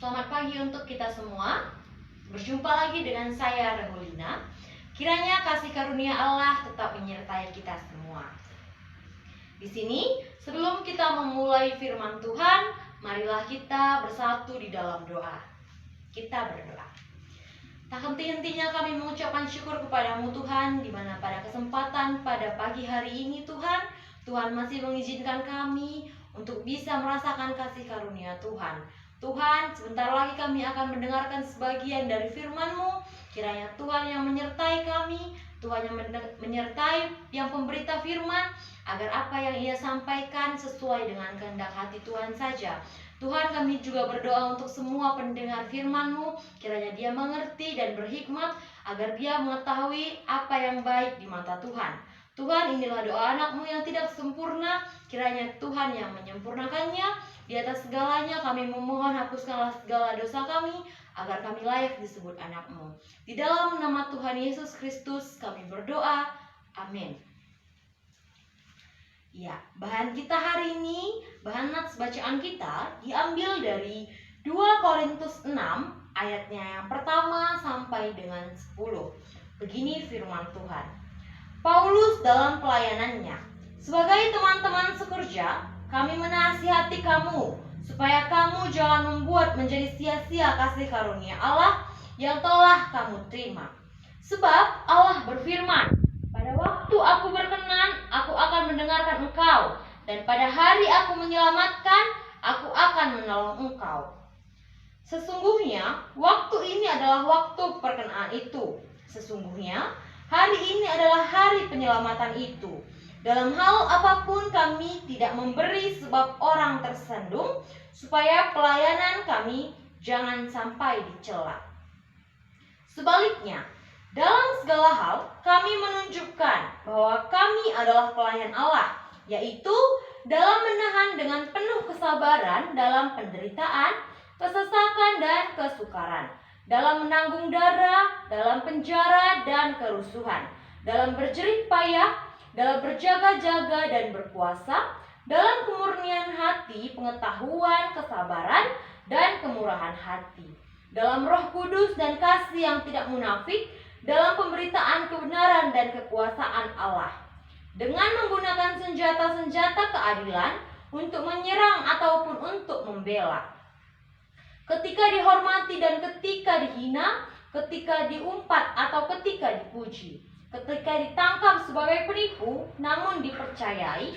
Selamat pagi untuk kita semua. Berjumpa lagi dengan saya Regolina. Kiranya kasih karunia Allah tetap menyertai kita semua. Di sini, sebelum kita memulai firman Tuhan, marilah kita bersatu di dalam doa. Kita berdoa. Tak henti-hentinya kami mengucapkan syukur kepadamu Tuhan, di mana pada kesempatan pada pagi hari ini Tuhan masih mengizinkan kami untuk bisa merasakan kasih karunia Tuhan. Tuhan, sebentar lagi kami akan mendengarkan sebagian dari firman-Mu. Kiranya Tuhan yang menyertai kami, Tuhan yang menyertai yang pemberita firman, agar apa yang ia sampaikan sesuai dengan kehendak hati Tuhan saja. Tuhan, kami juga berdoa untuk semua pendengar firman-Mu, kiranya dia mengerti dan berhikmat, agar dia mengetahui apa yang baik di mata Tuhan. Tuhan, inilah doa anak-Mu yang tidak sempurna, kiranya Tuhan yang menyempurnakannya. Di atas segalanya kami memohon hapuskanlah segala dosa kami, agar kami layak disebut anak-Mu. Di dalam nama Tuhan Yesus Kristus kami berdoa, amin. Ya, bahan kita hari ini, bahan nats bacaan kita diambil dari 2 Korintus 6 ayatnya yang pertama sampai dengan 10. Begini firman Tuhan. Paulus dalam pelayanannya. Sebagai teman-teman sekerja, kami menasihati kamu supaya kamu jangan membuat menjadi sia-sia kasih karunia Allah yang telah kamu terima. Sebab Allah berfirman, pada waktu aku berkenan, aku akan mendengarkan engkau, dan pada hari aku menyelamatkan, aku akan menolong engkau. Sesungguhnya, waktu ini adalah waktu perkenaan itu. Sesungguhnya, hari ini adalah hari penyelamatan itu. Dalam hal apapun kami tidak memberi sebab orang tersandung, supaya pelayanan kami jangan sampai dicela. Sebaliknya, dalam segala hal kami menunjukkan bahwa kami adalah pelayan Allah, yaitu dalam menahan dengan penuh kesabaran dalam penderitaan, kesesakan dan kesukaran, dalam menanggung dara, dalam penjara dan kerusuhan, dalam berjerih payah, dalam berjaga-jaga dan berpuasa, dalam kemurnian hati, pengetahuan, kesabaran, dan kemurahan hati, dalam Roh Kudus dan kasih yang tidak munafik, dalam pemberitaan kebenaran dan kekuasaan Allah, dengan menggunakan senjata-senjata keadilan untuk menyerang ataupun untuk membela, ketika dihormati dan ketika dihina, ketika diumpat atau ketika dipuji, ketika ditangkap sebagai penipu namun dipercayai,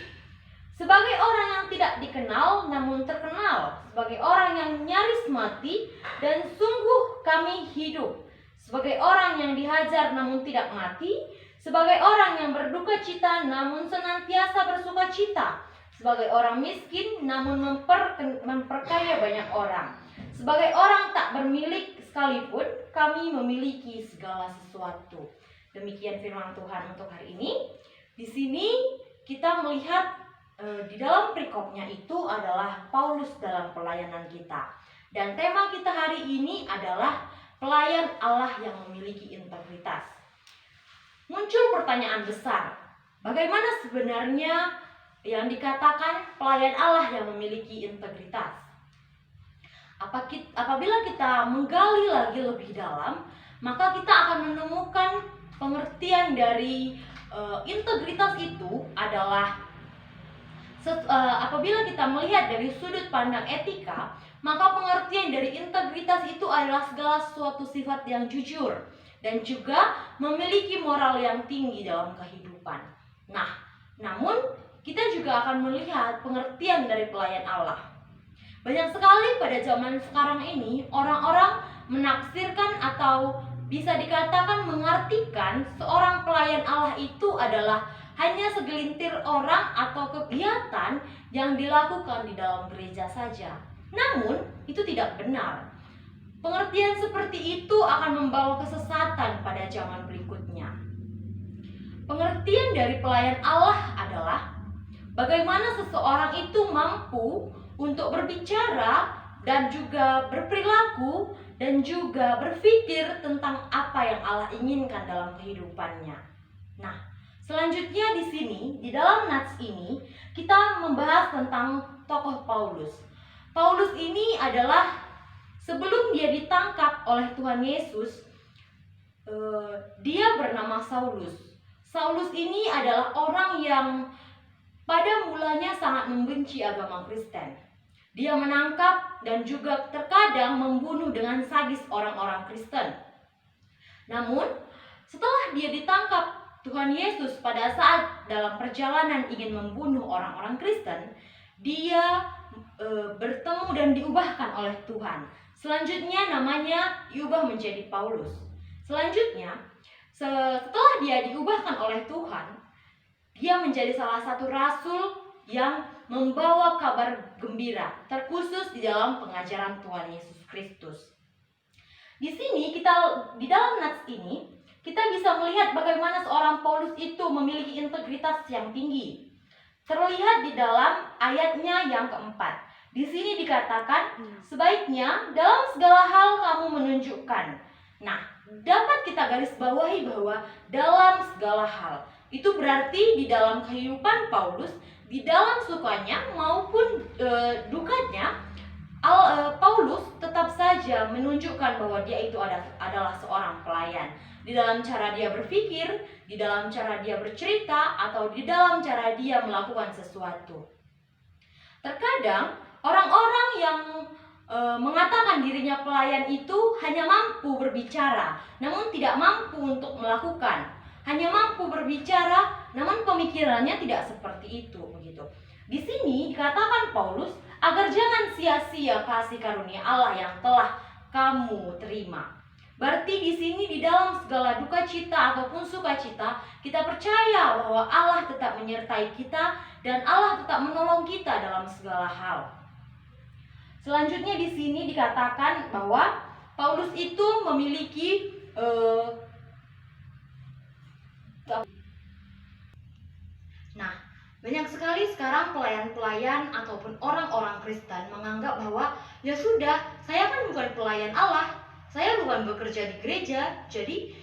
sebagai orang yang tidak dikenal namun terkenal, sebagai orang yang nyaris mati dan sungguh kami hidup, sebagai orang yang dihajar namun tidak mati, sebagai orang yang berduka cita namun senantiasa bersuka cita, sebagai orang miskin namun memperkaya banyak orang, sebagai orang tak bermilik sekalipun kami memiliki segala sesuatu. Demikian firman Tuhan untuk hari ini. Di sini kita melihat di dalam perikopnya itu adalah Paulus dalam pelayanan kita. Dan tema kita hari ini adalah pelayan Allah yang memiliki integritas. Muncul pertanyaan besar, bagaimana sebenarnya yang dikatakan pelayan Allah yang memiliki integritas? Apabila kita menggali lagi lebih dalam, maka kita akan menemukan pengertian dari integritas itu adalah apabila kita melihat dari sudut pandang etika, maka pengertian dari integritas itu adalah segala suatu sifat yang jujur dan juga memiliki moral yang tinggi dalam kehidupan. Nah, namun kita juga akan melihat pengertian dari pelayan Allah. Banyak sekali pada zaman sekarang ini orang-orang menafsirkan atau bisa dikatakan mengartikan seorang pelayan Allah itu adalah hanya segelintir orang atau kegiatan yang dilakukan di dalam gereja saja. Namun, itu tidak benar. Pengertian seperti itu akan membawa kesesatan pada zaman berikutnya. Pengertian dari pelayan Allah adalah bagaimana seseorang itu mampu untuk berbicara dan juga berperilaku dan juga berpikir tentang apa yang Allah inginkan dalam kehidupannya. Nah, selanjutnya di sini, di dalam nats ini, kita membahas tentang tokoh Paulus. Paulus ini adalah sebelum dia ditangkap oleh Tuhan Yesus, dia bernama Saulus. Saulus ini adalah orang yang pada mulanya sangat membenci agama Kristen. Dia menangkap dan juga terkadang membunuh dengan sadis orang-orang Kristen. Namun, setelah dia ditangkap Tuhan Yesus pada saat dalam perjalanan ingin membunuh orang-orang Kristen, dia bertemu dan diubahkan oleh Tuhan. Selanjutnya namanya diubah menjadi Paulus. Selanjutnya, setelah dia diubahkan oleh Tuhan, dia menjadi salah satu rasul yang membawa kabar gembira, terkhusus di dalam pengajaran Tuhan Yesus Kristus. Di sini di dalam nats ini kita bisa melihat bagaimana seorang Paulus itu memiliki integritas yang tinggi. Terlihat di dalam ayatnya yang keempat. Di sini dikatakan, sebaiknya dalam segala hal kamu menunjukkan. Nah, dapat kita garis bawahi bahwa dalam segala hal itu berarti di dalam kehidupan Paulus, di dalam sukanya maupun dukanya, Paulus tetap saja menunjukkan bahwa dia itu adalah seorang pelayan. Di dalam cara dia berpikir, di dalam cara dia bercerita, atau di dalam cara dia melakukan sesuatu. Terkadang orang-orang yang mengatakan dirinya pelayan itu hanya mampu berbicara, namun tidak mampu untuk melakukan. Hanya mampu berbicara, namun pemikirannya tidak seperti itu, begitu. Di sini dikatakan Paulus agar jangan sia-sia kasih karunia Allah yang telah kamu terima. Berarti di sini di dalam segala duka cita ataupun sukacita, kita percaya bahwa Allah tetap menyertai kita dan Allah tetap menolong kita dalam segala hal. Selanjutnya di sini dikatakan bahwa Paulus itu memiliki banyak sekali sekarang pelayan-pelayan ataupun orang-orang Kristen menganggap bahwa ya sudah, saya kan bukan pelayan Allah, saya bukan bekerja di gereja, jadi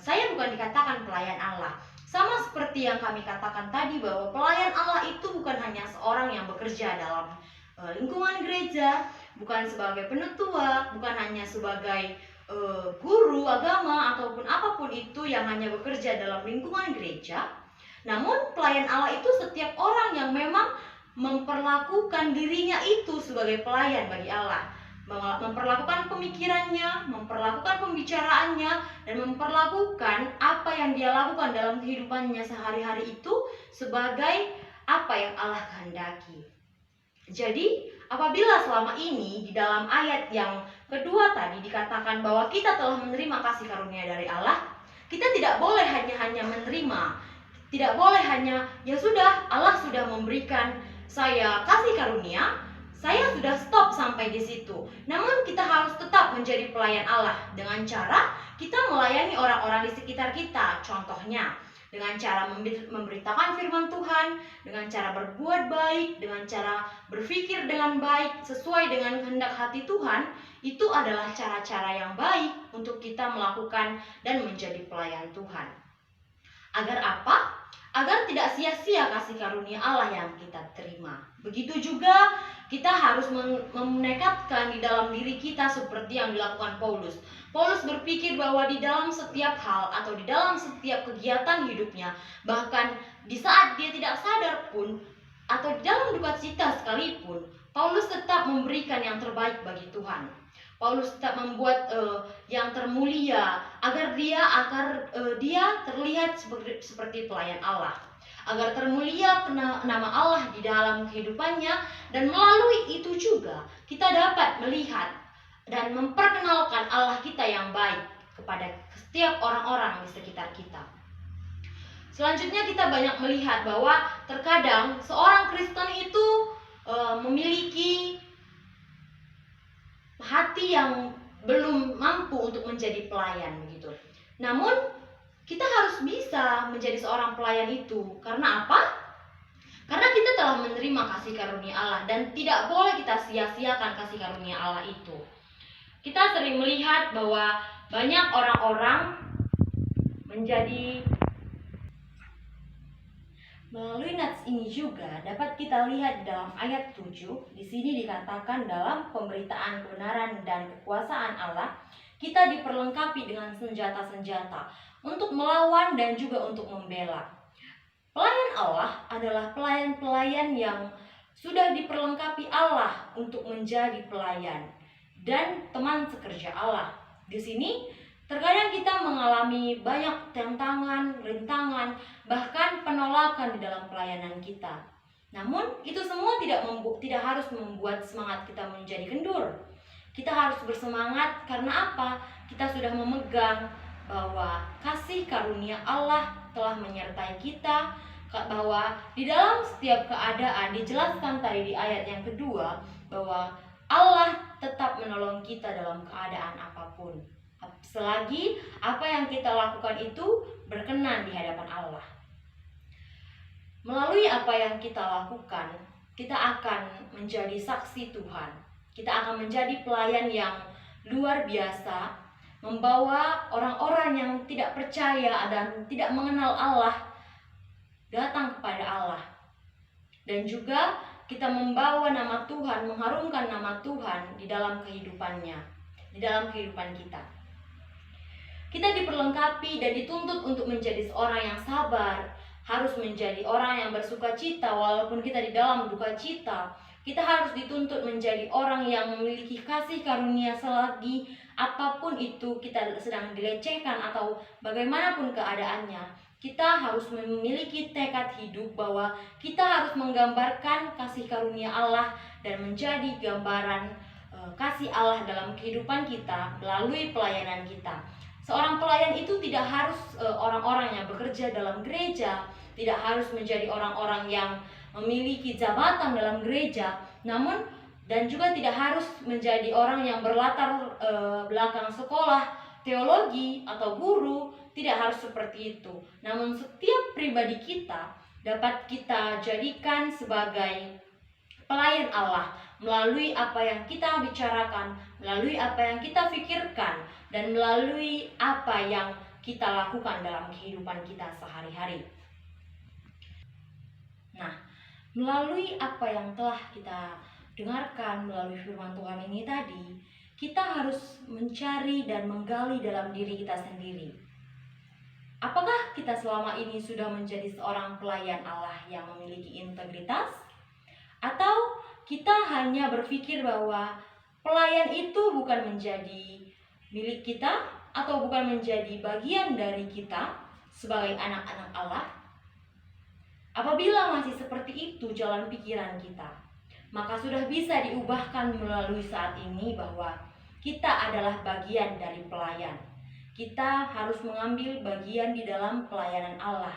saya bukan dikatakan pelayan Allah. Sama seperti yang kami katakan tadi bahwa pelayan Allah itu bukan hanya seorang yang bekerja dalam lingkungan gereja, bukan sebagai penetua, bukan hanya sebagai guru agama ataupun apapun itu yang hanya bekerja dalam lingkungan gereja. Namun pelayan Allah itu setiap orang yang memang memperlakukan dirinya itu sebagai pelayan bagi Allah, memperlakukan pemikirannya, memperlakukan pembicaraannya, dan memperlakukan apa yang dia lakukan dalam kehidupannya sehari-hari itu sebagai apa yang Allah kehendaki. Jadi apabila selama ini di dalam ayat yang kedua tadi dikatakan bahwa kita telah menerima kasih karunia dari Allah, kita tidak boleh hanya menerima. Tidak boleh hanya, ya sudah, Allah sudah memberikan saya kasih karunia, saya sudah stop sampai di situ. Namun kita harus tetap menjadi pelayan Allah dengan cara kita melayani orang-orang di sekitar kita. Contohnya, dengan cara memberitakan firman Tuhan, dengan cara berbuat baik, dengan cara berpikir dengan baik, sesuai dengan kehendak hati Tuhan. Itu adalah cara-cara yang baik untuk kita melakukan dan menjadi pelayan Tuhan. Agar apa? Agar tidak sia-sia kasih karunia Allah yang kita terima. Begitu juga kita harus menekatkan di dalam diri kita seperti yang dilakukan Paulus. Paulus berpikir bahwa di dalam setiap hal atau di dalam setiap kegiatan hidupnya, bahkan di saat dia tidak sadar pun atau di dalam duka cita sekalipun, Paulus tetap memberikan yang terbaik bagi Tuhan. Paulus tetap membuat yang termulia agar dia terlihat seperti pelayan Allah, agar termulia nama Allah di dalam kehidupannya, dan melalui itu juga kita dapat melihat dan memperkenalkan Allah kita yang baik kepada setiap orang-orang di sekitar kita. Selanjutnya kita banyak melihat bahwa terkadang seorang Kristen itu memiliki hati yang belum mampu untuk menjadi pelayan begitu. Namun kita harus bisa menjadi seorang pelayan itu. Karena apa? Karena kita telah menerima kasih karunia Allah dan tidak boleh kita sia-siakan kasih karunia Allah itu. Kita sering melihat bahwa banyak orang-orang Melalui nats ini juga dapat kita lihat dalam ayat 7, di sini dikatakan dalam pemberitaan kebenaran dan kekuasaan Allah, kita diperlengkapi dengan senjata-senjata untuk melawan dan juga untuk membela. Pelayan Allah adalah pelayan-pelayan yang sudah diperlengkapi Allah untuk menjadi pelayan dan teman sekerja Allah. Di sini terkadang kita mengalami banyak tantangan, rintangan, bahkan penolakan di dalam pelayanan kita. Namun itu semua tidak harus membuat semangat kita menjadi kendur. Kita harus bersemangat karena apa? Kita sudah memegang bahwa kasih karunia Allah telah menyertai kita, bahwa di dalam setiap keadaan dijelaskan tadi di ayat yang kedua bahwa Allah tetap menolong kita dalam keadaan apapun, selagi apa yang kita lakukan itu berkenan di hadapan Allah. Melalui apa yang kita lakukan, kita akan menjadi saksi Tuhan. Kita akan menjadi pelayan yang luar biasa, membawa orang-orang yang tidak percaya dan tidak mengenal Allah datang kepada Allah. Dan juga kita membawa nama Tuhan, mengharumkan nama Tuhan di dalam kehidupannya, di dalam kehidupan kita. Kita diperlengkapi dan dituntut untuk menjadi seorang yang sabar, harus menjadi orang yang bersuka cita walaupun kita di dalam duka cita. Kita harus dituntut menjadi orang yang memiliki kasih karunia selagi apapun itu kita sedang dilecehkan atau bagaimanapun keadaannya. Kita harus memiliki tekad hidup bahwa kita harus menggambarkan kasih karunia Allah dan menjadi gambaran kasih Allah dalam kehidupan kita melalui pelayanan kita. Seorang pelayan itu tidak harus orang-orang yang bekerja dalam gereja, tidak harus menjadi orang-orang yang memiliki jabatan dalam gereja, namun dan juga tidak harus menjadi orang yang berlatar belakang sekolah teologi atau guru, tidak harus seperti itu. Namun setiap pribadi kita dapat kita jadikan sebagai pelayan Allah melalui apa yang kita bicarakan, melalui apa yang kita pikirkan, dan melalui apa yang kita lakukan dalam kehidupan kita sehari-hari. Nah, melalui apa yang telah kita dengarkan melalui firman Tuhan ini tadi, kita harus mencari dan menggali dalam diri kita sendiri. Apakah kita selama ini sudah menjadi seorang pelayan Allah yang memiliki integritas? Atau kita hanya berpikir bahwa pelayan itu bukan menjadi milik kita atau bukan menjadi bagian dari kita sebagai anak-anak Allah? Apabila masih seperti itu jalan pikiran kita, maka sudah bisa diubahkan melalui saat ini bahwa kita adalah bagian dari pelayan. Kita harus mengambil bagian di dalam pelayanan Allah,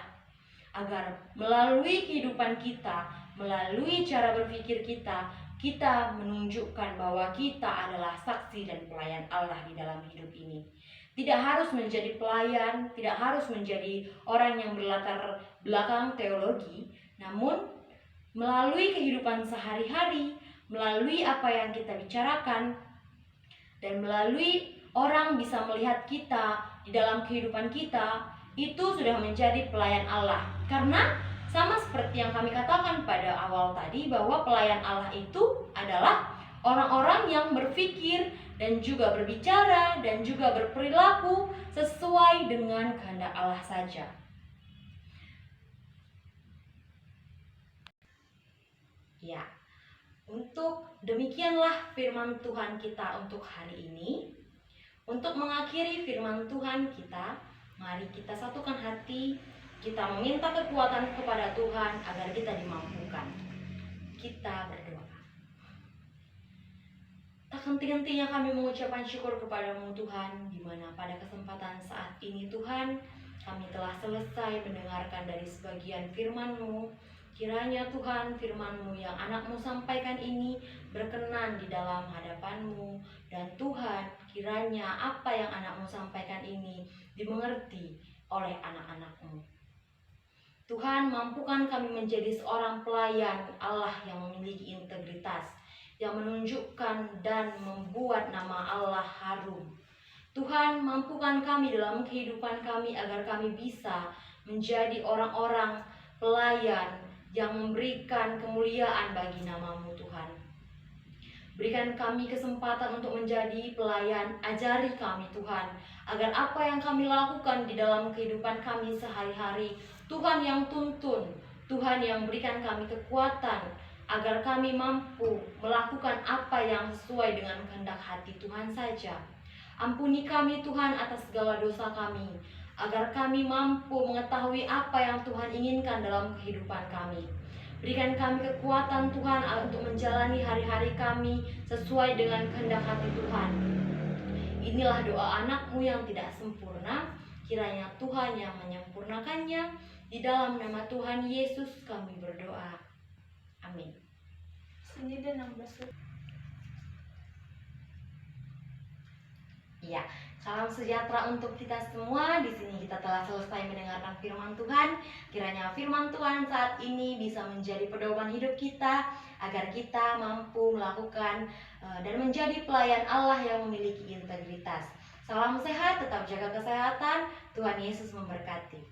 agar melalui kehidupan kita, melalui cara berpikir kita, kita menunjukkan bahwa kita adalah saksi dan pelayan Allah di dalam hidup ini. Tidak harus menjadi pelayan, tidak harus menjadi orang yang berlatar belakang teologi, namun melalui kehidupan sehari-hari, melalui apa yang kita bicarakan, dan melalui orang bisa melihat kita di dalam kehidupan kita, itu sudah menjadi pelayan Allah. Karena sama seperti yang kami katakan pada awal tadi, bahwa pelayan Allah itu adalah orang-orang yang berpikir dan juga berbicara dan juga berperilaku sesuai dengan kehendak Allah saja. Ya, untuk demikianlah firman Tuhan kita untuk hari ini. Untuk mengakhiri firman Tuhan kita, mari kita satukan hati, kita meminta kekuatan kepada Tuhan agar kita dimampukan. Kita berdoa. Tak henti-hentinya kami mengucapkan syukur kepadamu Tuhan, di mana pada kesempatan saat ini Tuhan, kami telah selesai mendengarkan dari sebagian firman-Mu. Kiranya Tuhan, firman-Mu yang anak-Mu sampaikan ini berkenan di dalam hadapan-Mu. Dan Tuhan, kiranya apa yang anak-Mu sampaikan ini dimengerti oleh anak-anak-Mu. Tuhan, mampukan kami menjadi seorang pelayan Allah yang memiliki integritas, yang menunjukkan dan membuat nama Allah harum. Tuhan, mampukan kami dalam kehidupan kami agar kami bisa menjadi orang-orang pelayan yang memberikan kemuliaan bagi nama-Mu Tuhan. Berikan kami kesempatan untuk menjadi pelayan, ajari kami Tuhan, agar apa yang kami lakukan di dalam kehidupan kami sehari-hari, Tuhan yang tuntun, Tuhan yang berikan kami kekuatan, agar kami mampu melakukan apa yang sesuai dengan kehendak hati Tuhan saja. Ampuni kami Tuhan atas segala dosa kami, agar kami mampu mengetahui apa yang Tuhan inginkan dalam kehidupan kami. Berikan kami kekuatan Tuhan untuk menjalani hari-hari kami sesuai dengan kehendak hati Tuhan. Inilah doa anak-Mu yang tidak sempurna, kiranya Tuhan yang menyempurnakannya. Di dalam nama Tuhan Yesus kami berdoa. Amin. Ini dan 16. Ya, salam sejahtera untuk kita semua. Di sini kita telah selesai mendengarkan firman Tuhan. Kiranya firman Tuhan saat ini bisa menjadi pedoman hidup kita, agar kita mampu melakukan dan menjadi pelayan Allah yang memiliki integritas. Salam sehat, tetap jaga kesehatan. Tuhan Yesus memberkati.